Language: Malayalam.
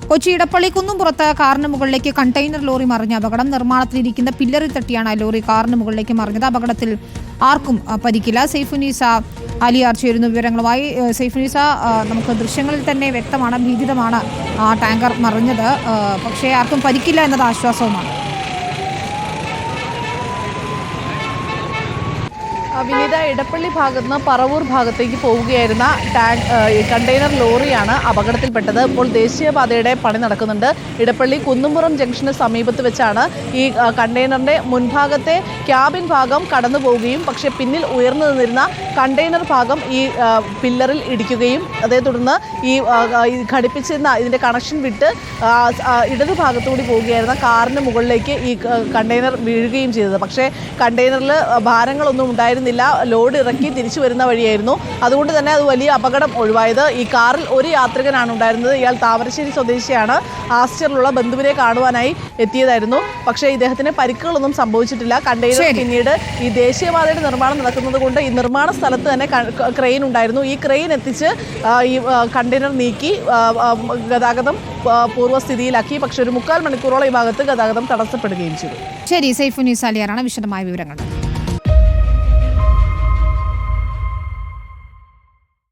കൊച്ചി ഇടപ്പള്ളി കുന്നുംപുറത്ത് കാറിന് മുകളിലേക്ക് കണ്ടെയ്നർ ലോറി മറിഞ്ഞ അപകടം. നിർമ്മാണത്തിലിരിക്കുന്ന പില്ലറിൽ തട്ടിയാണ് ലോറി കാറിന് മുകളിലേക്ക് മറിഞ്ഞത്. അപകടത്തിൽ ആർക്കും പരിക്കില്ല. സൈഫുനീസ അലിയാർ ചേരുന്ന വിവരങ്ങളുമായി. സൈഫുനീസ, നമുക്ക് ദൃശ്യങ്ങളിൽ തന്നെ വ്യക്തമാണ്, ഭീതിതമാണ് ടാങ്കർ മറിഞ്ഞത്. പക്ഷേ ആർക്കും പരിക്കില്ല എന്നത് ആശ്വാസവുമാണ്. വിനീത, ഇടപ്പള്ളി ഭാഗത്ത് നിന്ന് പറവൂർ ഭാഗത്തേക്ക് പോവുകയായിരുന്ന കണ്ടെയ്നർ ലോറിയാണ് അപകടത്തിൽപ്പെട്ടത്. ഇപ്പോൾ ദേശീയപാതയുടെ പണി നടക്കുന്നുണ്ട്. ഇടപ്പള്ളി കുന്നുംപുറം ജംഗ്ഷന് സമീപത്ത് വെച്ചാണ് ഈ കണ്ടെയ്നറിന്റെ മുൻഭാഗത്തെ ക്യാബിൻ ഭാഗം കടന്നു പോവുകയും പക്ഷേ പിന്നിൽ ഉയർന്നു നിന്നിരുന്ന കണ്ടെയ്നർ ഭാഗം ഈ പില്ലറിൽ ഇടിക്കുകയും അതേ തുടർന്ന് ഈ ഘടിപ്പിച്ചിരുന്ന ഇതിന്റെ കണക്ഷൻ വിട്ട് ഇടതുഭാഗത്തുകൂടി പോവുകയായിരുന്ന കാറിന് മുകളിലേക്ക് ഈ കണ്ടെയ്നർ വീഴുകയും ചെയ്തത്. പക്ഷേ കണ്ടെയ്നറിൽ ഭാരങ്ങളൊന്നും ഉണ്ടായിരുന്നില്ല. ലോഡ് ഇറക്കി തിരിച്ചു വരുന്ന വഴിയായിരുന്നു. അതുകൊണ്ട് തന്നെ അത് വലിയ അപകടം ഒഴിവായത്. ഈ കാറിൽ ഒരു യാത്രികനാണ് ഉണ്ടായിരുന്നത്. ഇയാൾ താമരശ്ശേരി സ്വദേശിയാണ്. ആസ്റ്ററിലുള്ള ബന്ധുവിനെ കാണുവാനായി എത്തിയതായിരുന്നു. പക്ഷേ ഇദ്ദേഹത്തിന് പരിക്കുകളൊന്നും സംഭവിച്ചിട്ടില്ല. കണ്ടെയ്നർ പിന്നീട് ഈ ദേശീയപാതയുടെ നിർമ്മാണം നടക്കുന്നത് കൊണ്ട് ഈ നിർമ്മാണ സ്ഥലത്ത് തന്നെ ക്രെയിൻ ഉണ്ടായിരുന്നു. ഈ ക്രെയിൻ എത്തിച്ച് ഈ കണ്ടെയ്നർ നീക്കി ഗതാഗതം പൂർവ്വസ്ഥിതിയിലാക്കി. പക്ഷേ ഒരു 3/4 മണിക്കൂറോളം ഈ ഭാഗത്ത് ഗതാഗതം തടസ്സപ്പെടുകയും ചെയ്തു. ശരി, സൈഫുനീസ അലിയാറാണ് വിശദമായ വിവരങ്ങൾ.